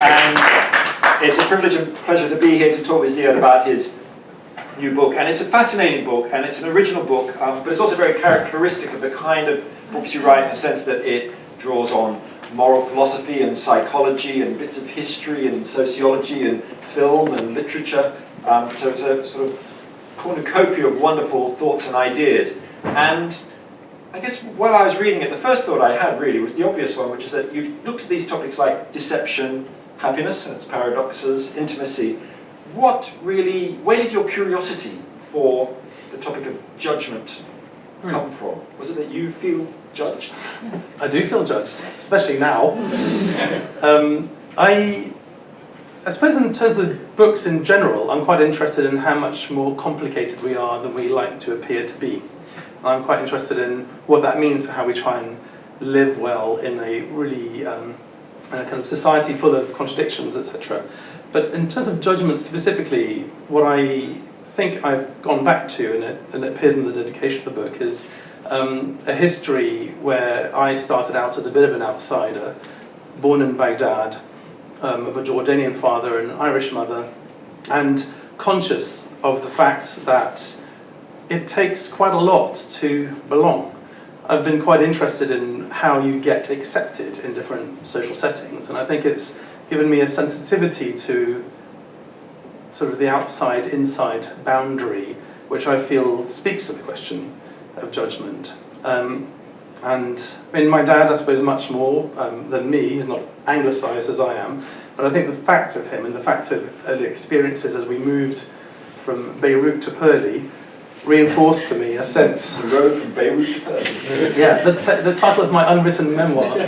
And it's a privilege and pleasure to be here to talk with Ziyad about his new book. And it's a fascinating book, and it's an original book, but it's also very characteristic of the kind of books you write in the sense that it draws on moral philosophy and psychology and bits of history and sociology and film and literature. So it's a sort of cornucopia of wonderful thoughts and ideas. And I guess while I was reading it, the first thought I had really was the obvious one, which is that you've looked at these topics like deception, happiness and its paradoxes, intimacy. Where did your curiosity for the topic of judgment come from? Was it that you feel judged? I do feel judged, especially now. I suppose in terms of the books in general, I'm quite interested in how much more complicated we are than we like to appear to be. And I'm quite interested in what that means for how we try and live well in a really a kind of society full of contradictions, etc. But in terms of judgment specifically, what I think I've gone back to, and it appears in the dedication of the book, is a history where I started out as a bit of an outsider, born in Baghdad, of a Jordanian father and an Irish mother, and conscious of the fact that it takes quite a lot to belong. I've been quite interested in how you get accepted in different social settings, and I think it's given me a sensitivity to sort of the outside-inside boundary, which I feel speaks to the question of judgment. And I mean, my dad, I suppose, much more than me. He's not anglicised as I am, but I think the fact of him and the fact of early experiences as we moved from Beirut to Purley reinforced for me a sense. The road from Beirut to Purley. Yeah, the title of my unwritten memoir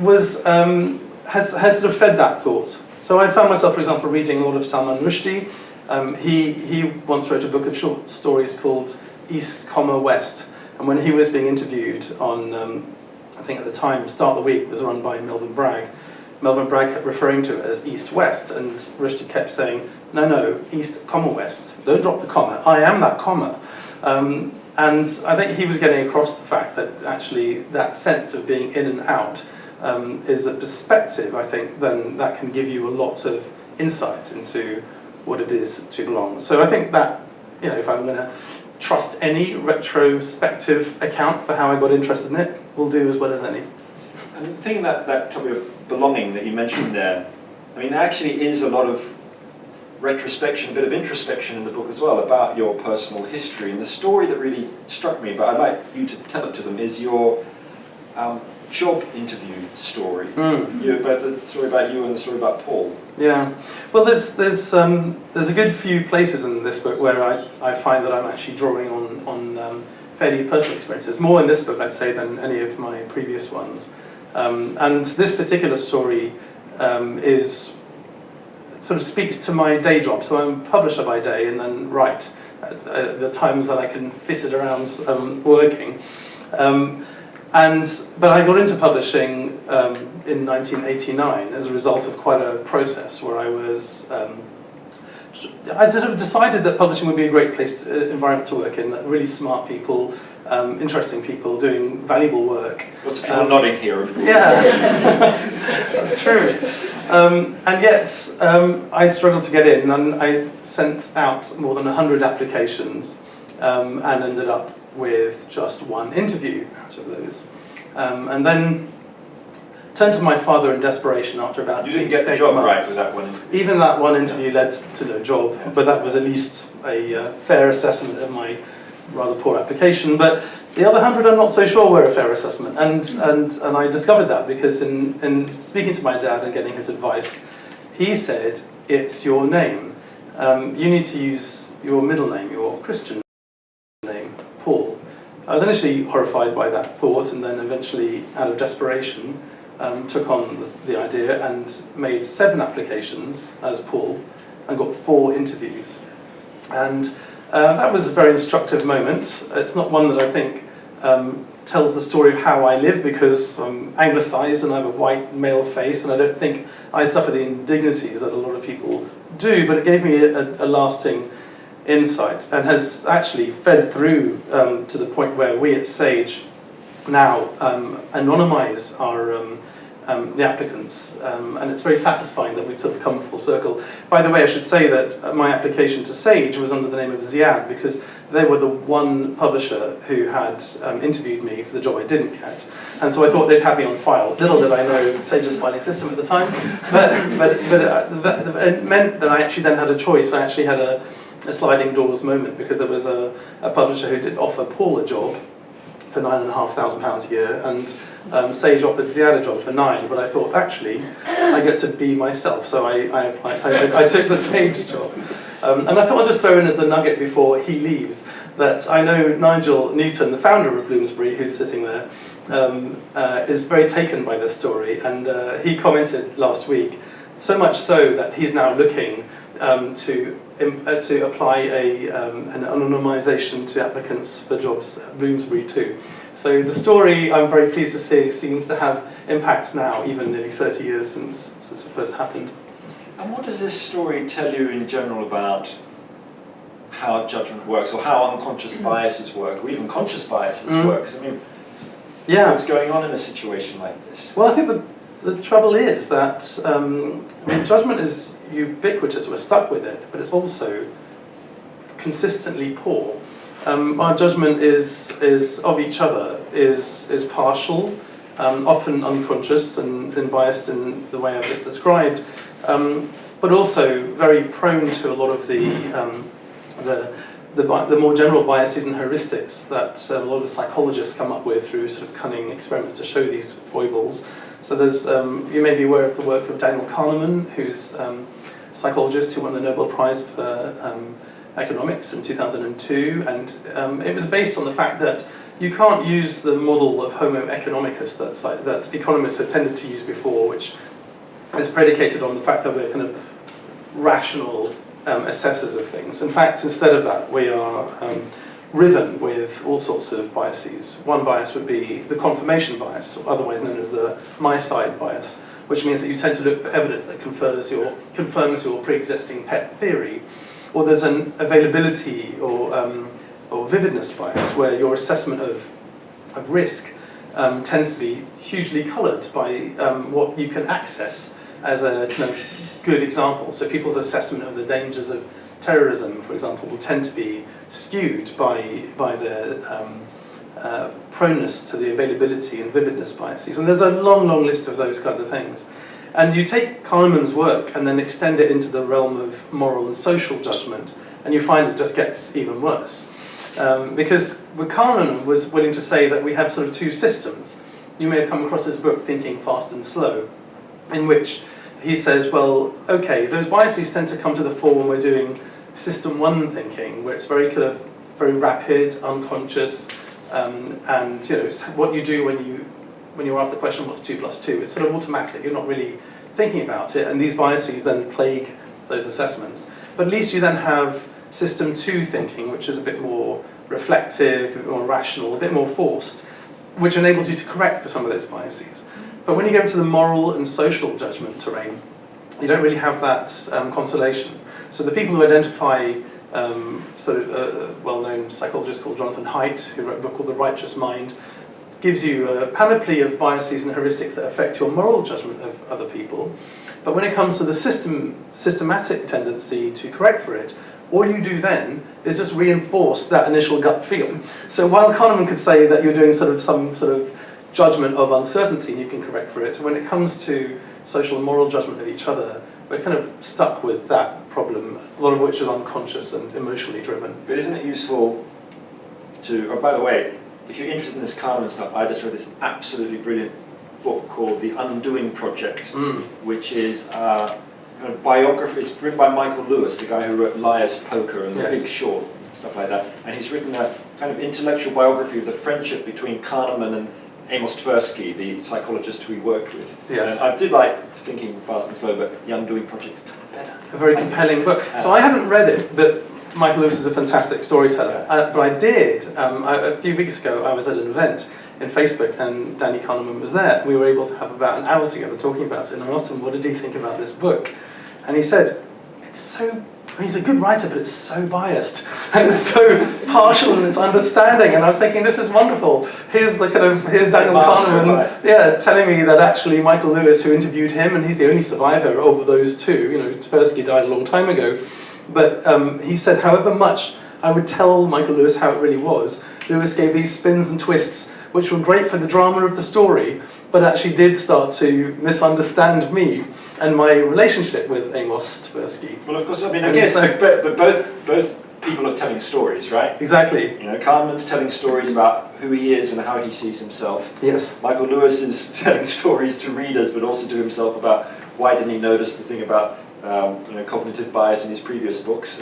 has sort of fed that thought. So I found myself, for example, reading all of Salman Rushdie. He once wrote a book of short stories called East, West, and when he was being interviewed on, I think at the time, Start the Week was run by Melvyn Bragg. Melvyn Bragg kept referring to it as East-West, and Rushdie kept saying, no, East, West. Don't drop the comma. I am that comma. And I think he was getting across the fact that actually that sense of being in and out is a perspective, I think, then that can give you a lot of insight into what it is to belong. So I think that, if I'm going to trust any retrospective account for how I got interested in it, will do as well as any. And the thing that topic of belonging that you mentioned there, I mean, there actually is a lot of retrospection, a bit of introspection in the book as well about your personal history. And the story that really struck me, but I'd like you to tell it to them, is your job interview story. Both the story about you and the story about Paul. Yeah, well, there's a good few places in this book where I find that I'm actually drawing on fairly personal experiences, more in this book, I'd say, than any of my previous ones. And this particular story sort of speaks to my day job. So I'm a publisher by day and then write at the times that I can fit it around working. But I got into publishing in 1989 as a result of quite a process where I sort of decided that publishing would be a great environment to work in, that really smart people, interesting people doing valuable work. Lots of people nodding here, of course. Yeah, that's true. And yet, I struggled to get in, and I sent out more than 100 applications and ended up with just one interview out of those. And then turned to my father in desperation after about 8 months. You didn't get the job right with that one interview? Even that one interview led to no job, but that was at least a fair assessment of my rather poor application. But the other 100 I'm not so sure were a fair assessment, and I discovered that because in speaking to my dad and getting his advice, he said, it's your name. You need to use your middle name, your Christian name, Paul. I was initially horrified by that thought, and then eventually, out of desperation, took on the idea and made 7 applications as Paul and got 4 interviews. And that was a very instructive moment. It's not one that I think tells the story of how I live, because I'm anglicised and I have a white male face, and I don't think I suffer the indignities that a lot of people do, but it gave me a lasting insight and has actually fed through to the point where we at Sage now anonymise the applicants, and it's very satisfying that we've sort of come full circle. By the way, I should say that my application to Sage was under the name of Ziyad, because they were the one publisher who had interviewed me for the job I didn't get, and so I thought they'd have me on file. Little did I know Sage's filing system at the time, but it meant that I actually then had a choice. I actually had a sliding doors moment, because there was a publisher who did offer Paul a job for £9,500 a year, and Sage offered Ziyad a job for £9,000, but I thought, actually, I get to be myself, so I took the Sage job. And I thought I'd just throw in as a nugget before he leaves, that I know Nigel Newton, the founder of Bloomsbury, who's sitting there, is very taken by this story, and he commented last week, so much so that he's now looking to apply an anonymisation to applicants for jobs at Bloomsbury too. So the story, I'm very pleased to say, seems to have impacts now, even nearly 30 years since it first happened. And what does this story tell you in general about how judgment works, or how unconscious biases work, or even conscious biases work? Because I mean, what's going on in a situation like this? Well, I think the trouble is that judgment is ubiquitous, we're stuck with it, but it's also consistently poor. Our judgment is of each other, is partial, often unconscious and biased in the way I've just described, but also very prone to a lot of the more general biases and heuristics that a lot of the psychologists come up with through sort of cunning experiments to show these foibles. So there's, you may be aware of the work of Daniel Kahneman, who's a psychologist who won the Nobel Prize for economics in 2002, and it was based on the fact that you can't use the model of Homo economicus that economists have tended to use before, which is predicated on the fact that we're kind of rational assessors of things. In fact, instead of that, we are riven with all sorts of biases. One bias would be the confirmation bias, otherwise known as the my side bias, which means that you tend to look for evidence that confirms your pre-existing pet theory. Or there's an availability or vividness bias, where your assessment of risk tends to be hugely coloured by what you can access as a kind of good example. So people's assessment of the dangers of terrorism, for example, will tend to be skewed by their proneness to the availability and vividness biases. And there's a long, long list of those kinds of things. And you take Kahneman's work and then extend it into the realm of moral and social judgment, and you find it just gets even worse. Because Kahneman was willing to say that we have sort of two systems. You may have come across his book, Thinking Fast and Slow, in which he says, well, okay, those biases tend to come to the fore when we're doing system one thinking, where it's very kind of very rapid, unconscious, and you know, it's what you do when you're asked the question, what's 2 + 2? It's sort of automatic. You're not really thinking about it, and these biases then plague those assessments. But at least you then have system 2 thinking, which is a bit more reflective, a bit more rational, a bit more forced, which enables you to correct for some of those biases. But when you go into the moral and social judgment terrain, you don't really have that consolation. So the people who identify well-known psychologist called Jonathan Haidt, who wrote a book called The Righteous Mind, gives you a panoply of biases and heuristics that affect your moral judgment of other people. But when it comes to the systematic tendency to correct for it, all you do then is just reinforce that initial gut feel. So while Kahneman could say that you're doing some sort of judgment of uncertainty and you can correct for it, when it comes to social and moral judgment of each other, we're kind of stuck with that problem, a lot of which is unconscious and emotionally driven. But isn't it useful to, by the way, if you're interested in this Kahneman stuff, I just read this absolutely brilliant book called The Undoing Project, which is a kind of biography. It's written by Michael Lewis, the guy who wrote Liar's Poker and The Big Short, and stuff like that. And he's written a kind of intellectual biography of the friendship between Kahneman and Amos Tversky, the psychologist who he worked with. Yes. And I did like Thinking Fast and Slow, but The Undoing Project is kind of better. A very compelling book. So I haven't read it, but Michael Lewis is a fantastic storyteller. But I did, a few weeks ago, I was at an event in Facebook and Danny Kahneman was there. We were able to have about an hour together talking about it, and I asked him, what did he think about this book? And he said, it's so he's a good writer, but it's so biased, and it's so partial in its understanding. And I was thinking, this is wonderful. Here's Daniel Kahneman, telling me that actually Michael Lewis, who interviewed him, and he's the only survivor of those two. Tversky died a long time ago, but he said, however much I would tell Michael Lewis how it really was, Lewis gave these spins and twists, which were great for the drama of the story, but actually did start to misunderstand me and my relationship with Amos Tversky. Well, of course, I guess, but both people are telling stories, right? Exactly. Kahneman's telling stories about who he is and how he sees himself. Yes. Michael Lewis is telling stories to readers, but also to himself about why didn't he notice the thing about cognitive bias in his previous books,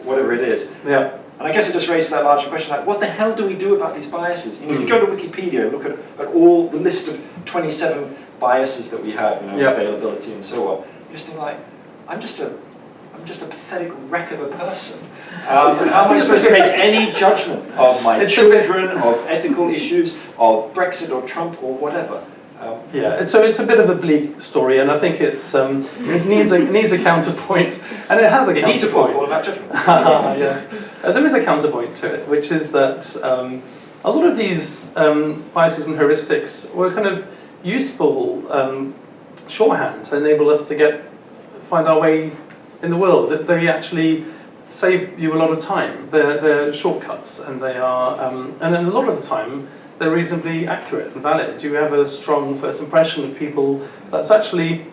whatever it is. Yeah. And I guess it just raises that larger question, like, what the hell do we do about these biases? If you go to Wikipedia and look at all the list of 27 biases that we have, availability and so on, you just think like, I'm just a pathetic wreck of a person. How am I supposed to make any judgment of my children, of ethical issues, of Brexit or Trump or whatever? So it's a bit of a bleak story, and I think it needs a counterpoint, and it has a counterpoint. It needs a point all about judgment. Yes, there is a counterpoint to it, which is that a lot of these biases and heuristics were kind of useful shorthand to enable us to find our way in the world. They actually save you a lot of time. They're shortcuts, and they are, and a lot of the time, they're reasonably accurate and valid. You have a strong first impression of people that's actually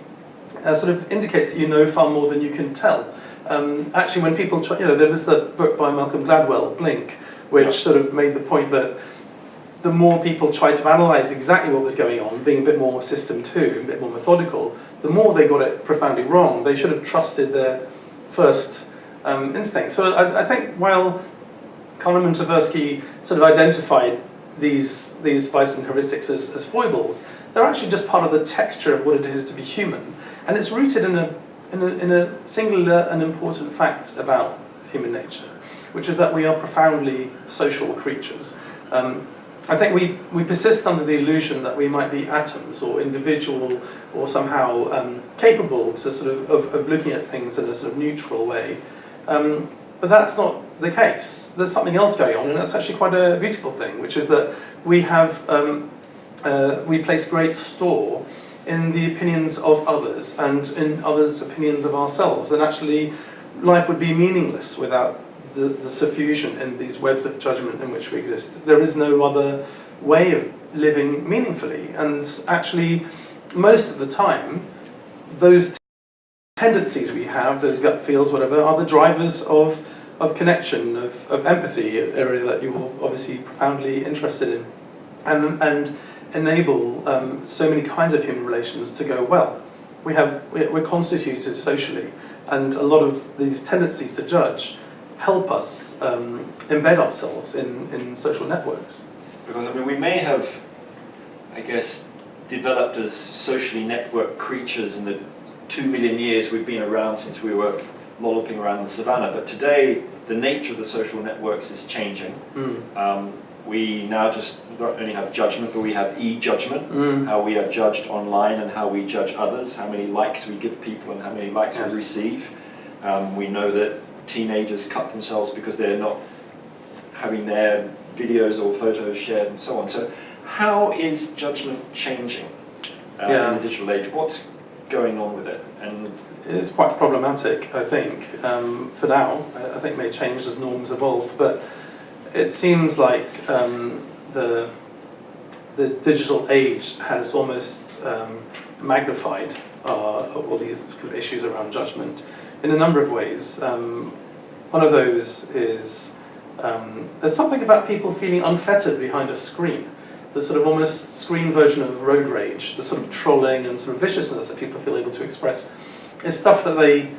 sort of indicates that you know far more than you can tell. Actually, when people try, there was the book by Malcolm Gladwell, Blink, which sort of made the point that the more people tried to analyze exactly what was going on, being a bit more system two, a bit more methodical, the more they got it profoundly wrong. They should have trusted their first instinct. So I think while Kahneman and Tversky sort of identified these bias and heuristics as foibles, they're actually just part of the texture of what it is to be human, and it's rooted in a singular and important fact about human nature, which is that we are profoundly social creatures. I think we persist under the illusion that we might be atoms or individual or somehow capable to of looking at things in a sort of neutral way. But that's not the case. There's something else going on, and that's actually quite a beautiful thing, which is that we place great store in the opinions of others and in others' opinions of ourselves. And actually, life would be meaningless without the suffusion in these webs of judgment in which we exist. There is no other way of living meaningfully. And actually, most of the time, those tendencies we have, those gut feels, whatever, are the drivers of connection, of empathy, an area that you're obviously profoundly interested in, and enable so many kinds of human relations to go well. We're constituted socially, and a lot of these tendencies to judge help us embed ourselves in social networks. Because we may have, I guess, developed as socially networked creatures in the 2 million years we've been around since we were lolloping around the savannah, but today the nature of the social networks is changing. We now just not only have judgment, but we have e-judgment, how we are judged online and how we judge others, how many likes we give people and how many likes we receive. We know that teenagers cut themselves because they're not having their videos or photos shared and so on. So how is judgment changing in the digital age? What's going on with it? And it's quite problematic, I think, for now. I think it may change as norms evolve, but it seems like the digital age has almost magnified all these kind of issues around judgment in a number of ways. One of those is there's something about people feeling unfettered behind a screen. The sort of almost screen version of road rage, the sort of trolling and sort of viciousness that people feel able to express, is stuff that they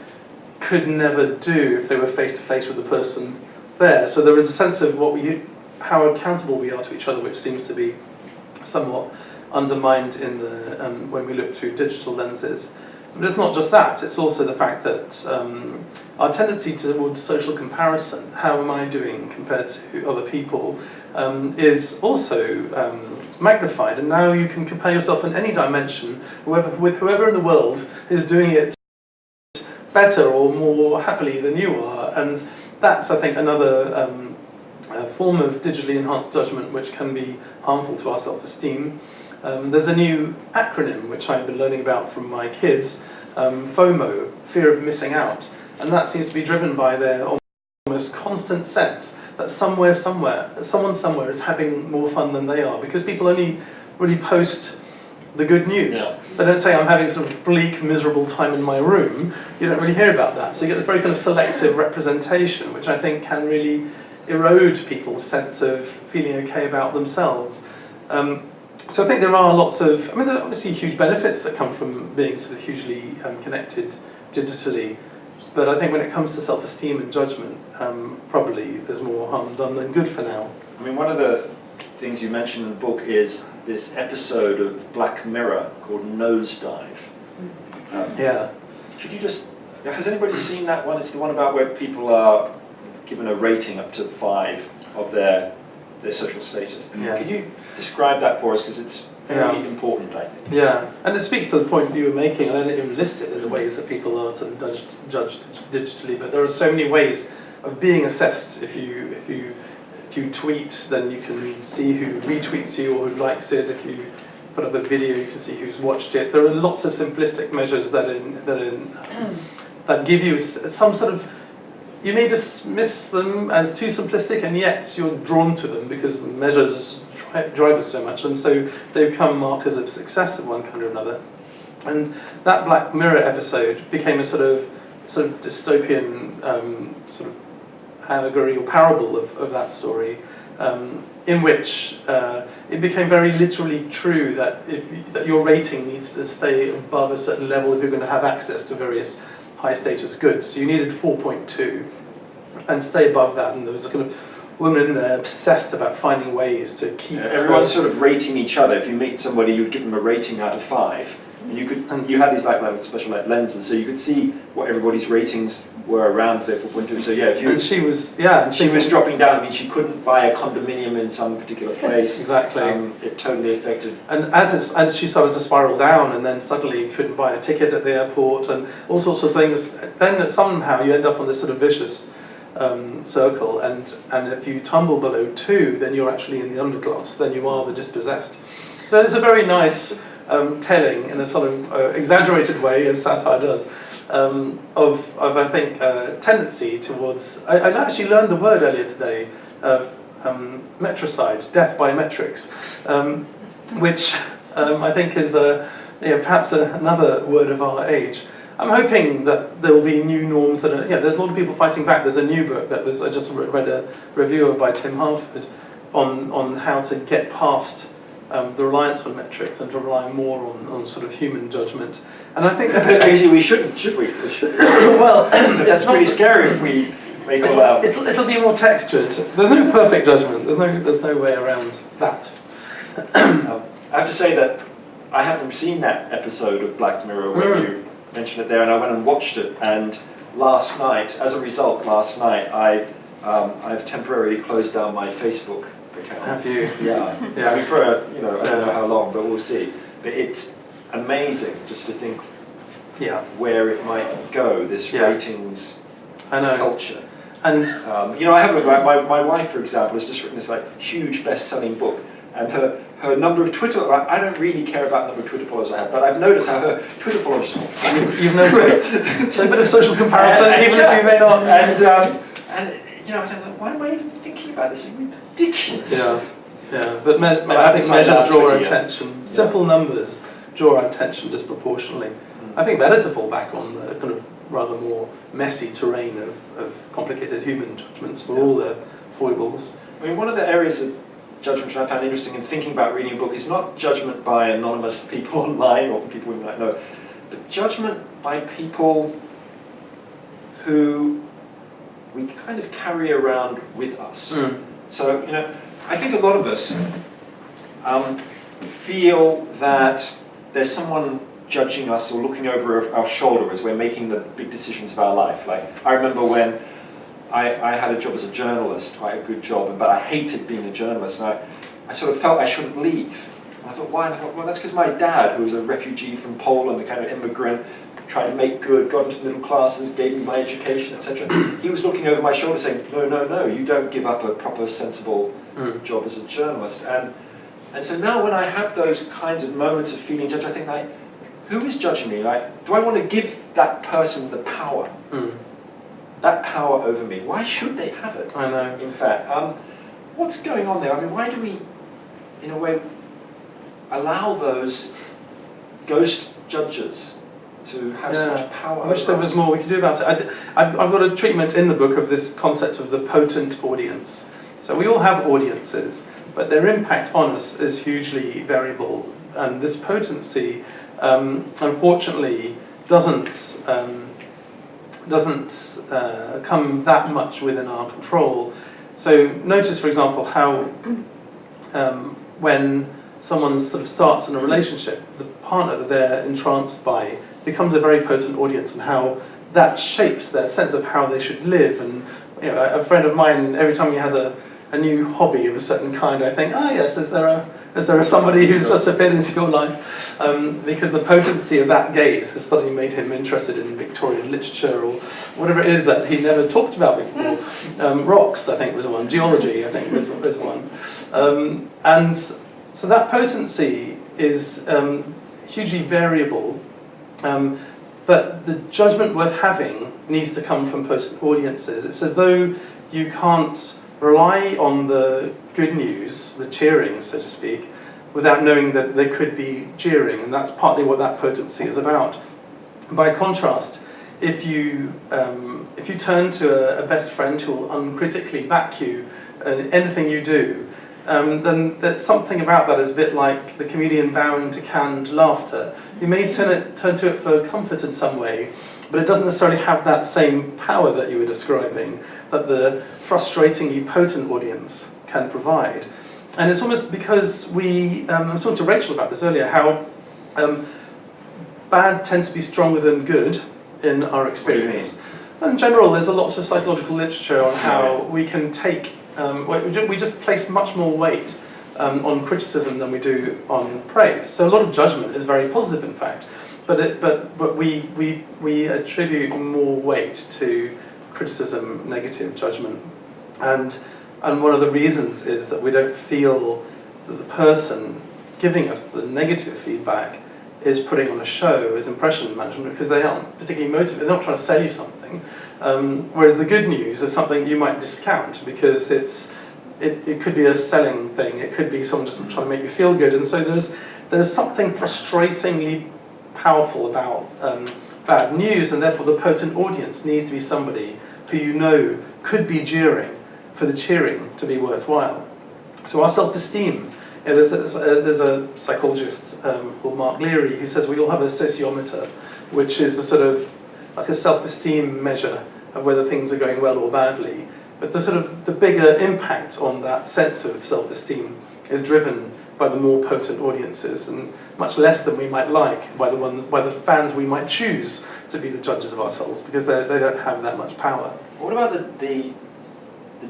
could never do if they were face to face with the person there. So there is a sense of how accountable we are to each other, which seems to be somewhat undermined in when we look through digital lenses. But it's not just that, it's also the fact that our tendency towards social comparison, how am I doing compared to other people, is also magnified. And now you can compare yourself in any dimension with whoever in the world is doing it better or more happily than you are. And that's, I think, another form of digitally enhanced judgment which can be harmful to our self-esteem. There's a new acronym which I've been learning about from my kids, FOMO, fear of missing out. And that seems to be driven by their almost constant sense that someone somewhere is having more fun than they are, because people only really post the good news. Yeah. They don't say, I'm having sort of bleak, miserable time in my room. You don't really hear about that. So you get this very kind of selective representation, which I think can really erode people's sense of feeling okay about themselves. So I think there are lots of, there are obviously huge benefits that come from being sort of hugely connected digitally. But I think when it comes to self-esteem and judgment, probably there's more harm done than good for now. One of the things you mentioned in the book is this episode of Black Mirror called Nosedive. Yeah. Could you just, has anybody seen that one? It's the one about where people are given a rating up to 5 of their social status. Yeah. Can you describe that for us, because it's very important, I think. Yeah, and it speaks to the point you were making, and I didn't even list it in the ways that people are sort of judged digitally, but there are so many ways of being assessed. If you tweet, then you can see who retweets you or who likes it. If you put up a video, you can see who's watched it. There are lots of simplistic measures that give you some sort of, you may dismiss them as too simplistic, and yet you're drawn to them because measures drive us so much, and so they become markers of success of one kind or another. And that Black Mirror episode became a sort of dystopian sort of allegory or parable of that story, in which it became very literally true that that your rating needs to stay above a certain level if you're going to have access to various high status goods. So you needed 4.2 and stay above that, and there was a kind of woman in there obsessed about finding ways to keep everyone's sort of rating each other. If you meet somebody, you'd give them a rating out of 5, and you had these like special lenses, so you could see what everybody's ratings were around their 4.2. So yeah, she was dropping down. She couldn't buy a condominium in some particular place. Exactly. It totally affected. And as she started to spiral down, and then suddenly couldn't buy a ticket at the airport, and all sorts of things, then somehow you end up on this sort of vicious circle, and if you tumble below 2, then you're actually in the underclass, then you are the dispossessed. So it's a very nice telling, in a sort of exaggerated way, as satire does, of I think tendency towards, I actually learned the word earlier today, of metricide, death by metrics, which I think is perhaps another word of our age. I'm hoping that there will be new norms that are, there's a lot of people fighting back. There's a new book that I just read a review of by Tim Harford on how to get past the reliance on metrics and to rely more on sort of human judgment. And I think actually we shouldn't, should we? We should. Well, that's pretty scary if we make all out. It'll be more textured. There's no perfect judgment. There's no way around that. I have to say that I haven't seen that episode of Black Mirror when you mentioned it there, and I went and watched it, and last night, I've temporarily closed down my Facebook account. Have you? Yeah. For I don't know how long, but we'll see. But it's amazing just to think where it might go, this ratings culture. And I have my wife, for example, has just written this huge best-selling book, and her number of Twitter, I don't really care about the number of Twitter followers I have, but I've noticed how her Twitter followers You've noticed. So a bit of social comparison, even if you may not. And I don't know, why am I even thinking about this? It's ridiculous. Yeah. But I think measures draw our attention. Simple numbers draw our attention disproportionately. I think better to fall back on the kind of rather more messy terrain of complicated human judgments for all their foibles. One of the areas of judgment which I found interesting in thinking about reading a book is not judgment by anonymous people online or people we might know, but judgment by people who we kind of carry around with us. So, I think a lot of us feel that there's someone judging us or looking over our shoulder as we're making the big decisions of our life. Like, I remember when I had a job as a journalist, quite a good job, but I hated being a journalist, and I sort of felt I shouldn't leave. And I thought, why? And I thought, well, that's because my dad, who was a refugee from Poland, a kind of immigrant, tried to make good, got into the middle classes, gave me my education, etc. He was looking over my shoulder saying, no, you don't give up a proper, sensible job as a journalist. And so now when I have those kinds of moments of feeling judged, I think, like, who is judging me? Like, do I want to give that person the power? That power over me? Why should they have it? I know. In fact, what's going on there? I mean, why do we, in a way, allow those ghost judges to have so much power? I wish there was more we could do about it. I've got a treatment in the book of this concept of the potent audience. So we all have audiences, but their impact on us is hugely variable. And this potency, unfortunately, doesn't come that much within our control. So notice, for example, how when someone sort of starts in a relationship, the partner that they're entranced by becomes a very potent audience, and how that shapes their sense of how they should live. And you know, a friend of mine, every time he has a new hobby of a certain kind, I think, yes, is there somebody who's just appeared into your life? Because the potency of that gaze has suddenly made him interested in Victorian literature or whatever it is that he never talked about before. Rocks, I think, was one. Geology, I think, was one. And so that potency is hugely variable. But the judgment worth having needs to come from potent audiences. It's as though you can't rely on the good news, the cheering, so to speak, without knowing that there could be jeering, and that's partly what that potency is about. By contrast, if you turn to a best friend who will uncritically back you in anything you do, then there's something about that is a bit like the comedian bowing to canned laughter. You may turn to it for comfort in some way, but it doesn't necessarily have that same power that you were describing that the frustratingly potent audience can provide. And it's almost because I was talking to Rachel about this earlier, how bad tends to be stronger than good in our experience. In general, there's a lot of psychological literature on how we can take, we just place much more weight on criticism than we do on praise. So a lot of judgment is very positive, in fact, but we attribute more weight to criticism, negative judgment, and one of the reasons is that we don't feel that the person giving us the negative feedback is putting on a show as impression management, because they aren't particularly motivated, they're not trying to sell you something. Whereas the good news is something you might discount because it could be a selling thing, it could be someone just trying to make you feel good, and so there's something frustratingly powerful about bad news, and therefore the potent audience needs to be somebody who you know could be jeering for the cheering to be worthwhile. So our self-esteem, there's a psychologist called Mark Leary who says we all have a sociometer, which is a sort of like a self-esteem measure of whether things are going well or badly. But the bigger impact on that sense of self-esteem is driven by the more potent audiences, and much less than we might like by the fans we might choose to be the judges of ourselves, because they don't have that much power. What about the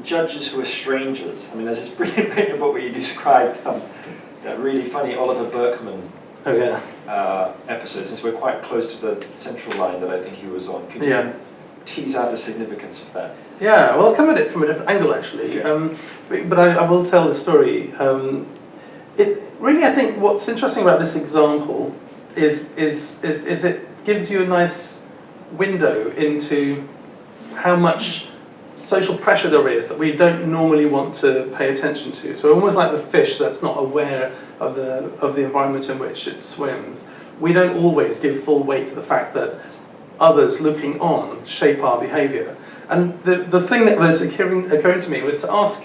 judges who are strangers? I mean, there's this brilliant bit in the book where you describe that really funny Oliver Berkman episode, since we're quite close to the central line that I think he was on. Could you tease out the significance of that? Yeah, well, I'll come at it from a different angle, actually. Okay. But I will tell the story. Really, I think what's interesting about this example is it gives you a nice window into how much social pressure there is that we don't normally want to pay attention to. So almost like the fish that's not aware of the environment in which it swims. We don't always give full weight to the fact that others looking on shape our behaviour. And the thing that was occurring to me was to ask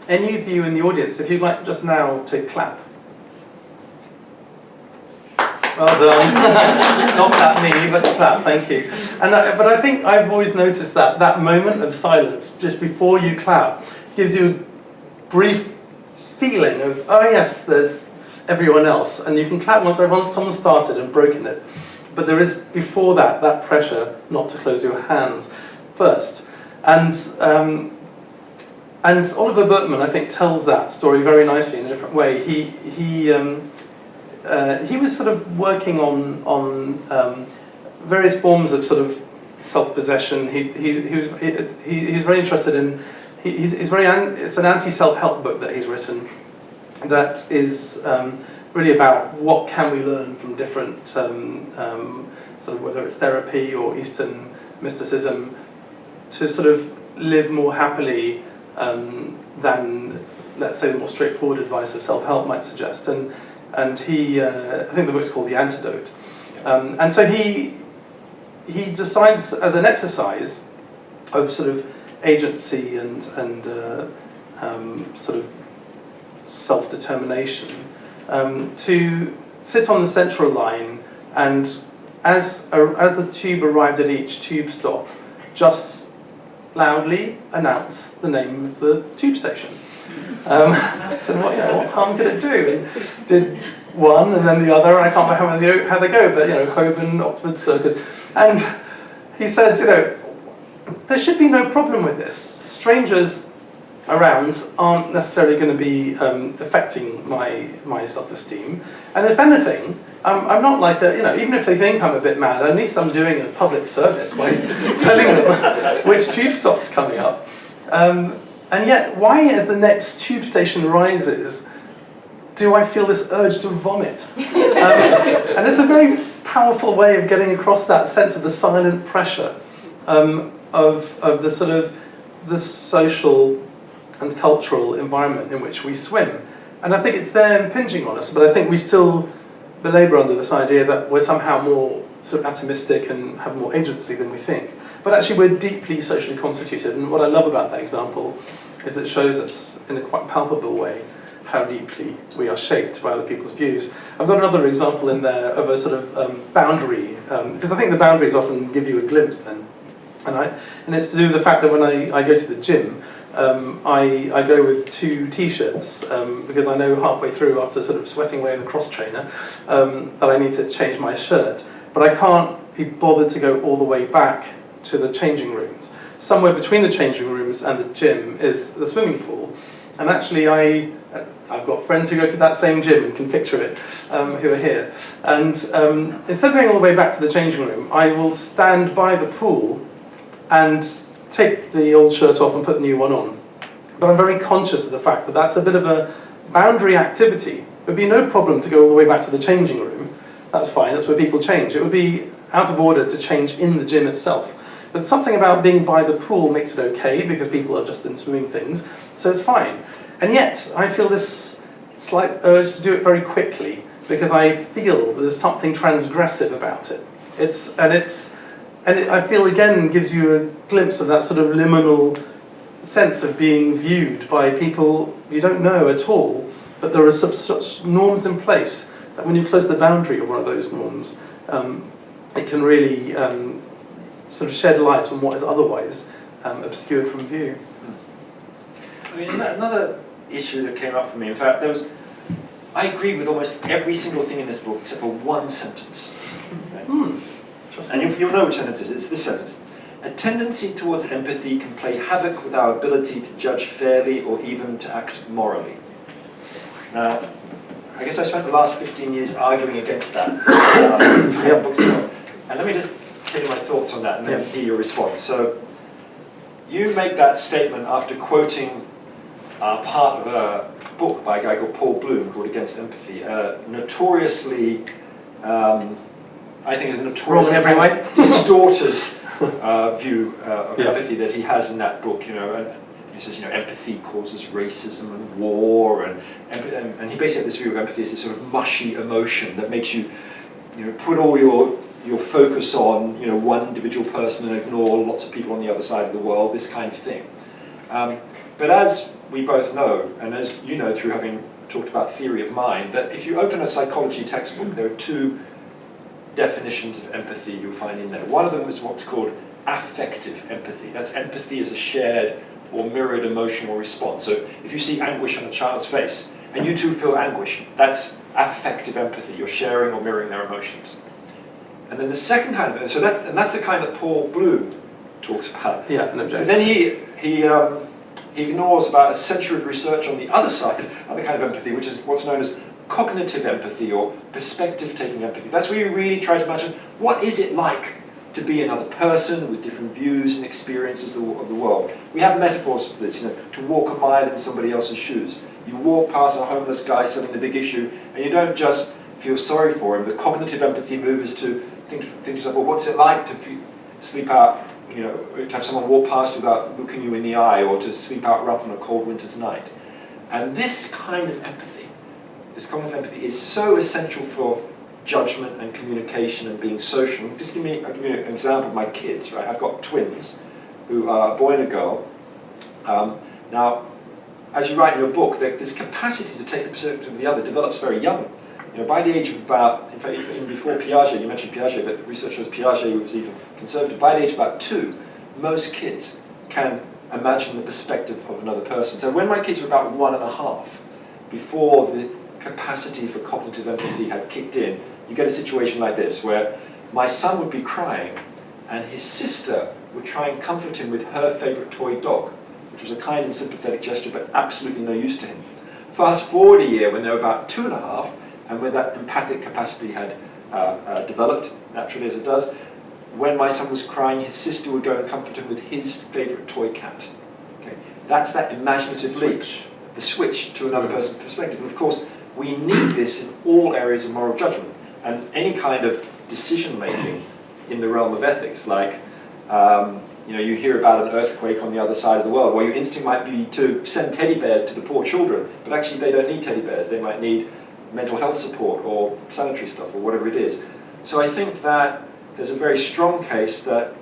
any of you in the audience if you'd like just now to clap. Well done. Not clap me, but clap, thank you. But I think I've always noticed that moment of silence just before you clap gives you a brief feeling of, oh yes, there's everyone else. And you can clap once someone's started and broken it. But there is, before that pressure not to close your hands first. And And Oliver Burkeman, I think, tells that story very nicely in a different way. He was sort of working on various forms of sort of self-possession. He's very interested in. It's an anti-self-help book that he's written that is really about what can we learn from different sort of, whether it's therapy or Eastern mysticism, to sort of live more happily than, let's say, the more straightforward advice of self-help might suggest. And he, I think the book's called The Antidote. And so he decides, as an exercise of sort of agency and sort of self-determination, to sit on the central line and, as the tube arrived at each tube stop, just loudly announce the name of the tube station. So what harm could it do? And did one and then the other, and I can't remember how they go, but Holborn, Oxford Circus. And he said, there should be no problem with this. Strangers around aren't necessarily going to be affecting my self-esteem. And if anything, I'm not like even if they think I'm a bit mad, at least I'm doing a public service by telling them which tube stop's coming up. And yet, why, as the next tube station rises, do I feel this urge to vomit? And it's a very powerful way of getting across that sense of the silent pressure of the sort of the social and cultural environment in which we swim. And I think it's there impinging on us, but I think we still belabor under this idea that we're somehow more sort of atomistic and have more agency than we think. But actually we're deeply socially constituted, and what I love about that example is that it shows us in a quite palpable way how deeply we are shaped by other people's views. I've got another example in there of a sort of boundary, because I think the boundaries often give you a glimpse then. And it's to do with the fact that when I go to the gym, I go with 2 t-shirts because I know halfway through, after sort of sweating away in the cross trainer, that I need to change my shirt. But I can't be bothered to go all the way back to the changing rooms. Somewhere between the changing rooms and the gym is the swimming pool. And actually I've got friends who go to that same gym and can picture it, who are here. And instead of going all the way back to the changing room, I will stand by the pool and take the old shirt off and put the new one on. But I'm very conscious of the fact that that's a bit of a boundary activity. It would be no problem to go all the way back to the changing room. That's fine, that's where people change. It would be out of order to change in the gym itself. But something about being by the pool makes it okay, because people are just in swimming things, so it's fine. And yet, I feel this slight urge to do it very quickly, because I feel there's something transgressive about it. I feel, again, gives you a glimpse of that sort of liminal sense of being viewed by people you don't know at all, but there are such norms in place that when you close the boundary of one of those norms, it can really sort of shed light on what is otherwise obscured from view. I mean, another issue that came up for me, in fact, I agree with almost every single thing in this book except for one sentence. Right? And you'll know which sentence it is. It's this sentence. A tendency towards empathy can play havoc with our ability to judge fairly or even to act morally. Now, I guess I spent the last 15 years arguing against that. And let me just tell you my thoughts on that and then hear your response. So, you make that statement after quoting part of a book by a guy called Paul Bloom called Against Empathy, notoriously, I think is a notoriously distorted view of empathy that he has in that book. And he says, empathy causes racism and war, and he basically has this view of empathy as this sort of mushy emotion that makes you, put all your focus on, one individual person and ignore lots of people on the other side of the world, this kind of thing. But as we both know, and as you know through having talked about theory of mind, that if you open a psychology textbook, there are 2 definitions of empathy you'll find in there. One of them is what's called affective empathy. That's empathy as a shared or mirrored emotional response. So if you see anguish on a child's face, and you too feel anguish, that's affective empathy. You're sharing or mirroring their emotions. And then the second kind of, that's the kind that Paul Bloom talks about. Yeah, an objection. But then he he ignores about a century of research on the other side, other kind of empathy, which is what's known as cognitive empathy or perspective-taking empathy. That's where you really try to imagine what is it like to be another person with different views and experiences of the world. We have metaphors for this, to walk a mile in somebody else's shoes. You walk past a homeless guy selling the big issue, and you don't just feel sorry for him. The cognitive empathy move is to think to yourself, well, what's it like to sleep out, to have someone walk past you without looking you in the eye, or to sleep out rough on a cold winter's night. And this kind of empathy, this cognitive empathy, is so essential for judgment and communication and being social. I'll give you an example of my kids, right? I've got twins, who are a boy and a girl. Now, as you write in your book, this capacity to take the perspective of the other develops very young. By the age of about, in fact, even before Piaget, you mentioned Piaget, but research shows Piaget was even conservative. By the age of about 2, most kids can imagine the perspective of another person. So when my kids were about 1.5, before the capacity for cognitive empathy had kicked in, you get a situation like this, where my son would be crying, and his sister would try and comfort him with her favourite toy dog, which was a kind and sympathetic gesture, but absolutely no use to him. Fast forward a year when they were about 2.5, and when that empathic capacity had developed, naturally as it does, when my son was crying, his sister would go and comfort him with his favourite toy cat. Okay? That's that imaginative leap, the switch to another person's perspective. And of course, we need this in all areas of moral judgment, and any kind of decision-making in the realm of ethics, like you hear about an earthquake on the other side of the world, where your instinct might be to send teddy bears to the poor children, but actually they don't need teddy bears, they might need mental health support or sanitary stuff or whatever it is. So I think that there's a very strong case that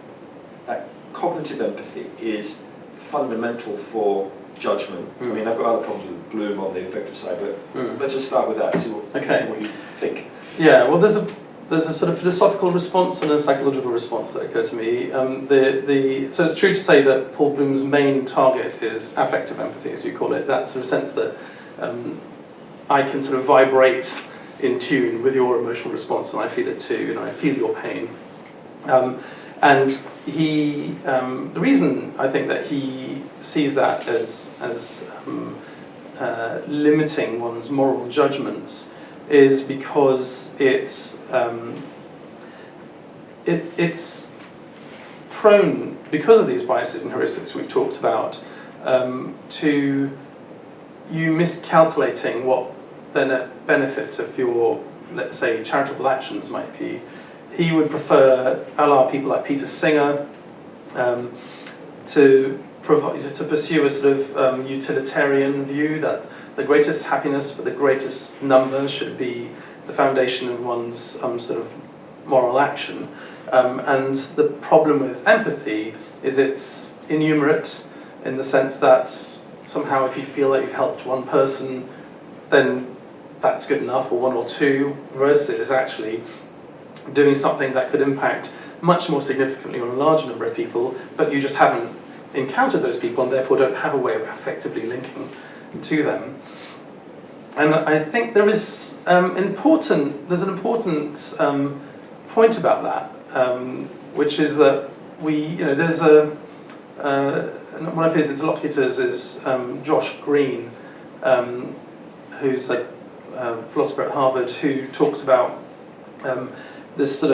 cognitive empathy is fundamental for judgment. I mean, I've got other problems with Bloom on the affective side, but let's just start with that, see what you think. Yeah, well, there's a sort of philosophical response and a psychological response that occurs to me. So it's true to say that Paul Bloom's main target is affective empathy, as you call it, that sort of sense that I can sort of vibrate in tune with your emotional response, and I feel it too, and I feel your pain. And he, the reason I think that he sees that as limiting one's moral judgments is because it's prone, because of these biases and heuristics we've talked about, to you miscalculating what the net benefit of your, let's say, charitable actions might be. He would prefer, a la people like Peter Singer, to pursue a sort of utilitarian view that the greatest happiness for the greatest number should be the foundation of one's sort of moral action. And the problem with empathy is it's innumerate, in the sense that somehow if you feel that you've helped one person, then that's good enough, or one or two, versus actually doing something that could impact much more significantly on a large number of people, but you just haven't encountered those people and therefore don't have a way of effectively linking to them. And I think there is there's an important point about that, which is that there's one of his interlocutors is Josh Green, who's a philosopher at Harvard, who talks about this sort of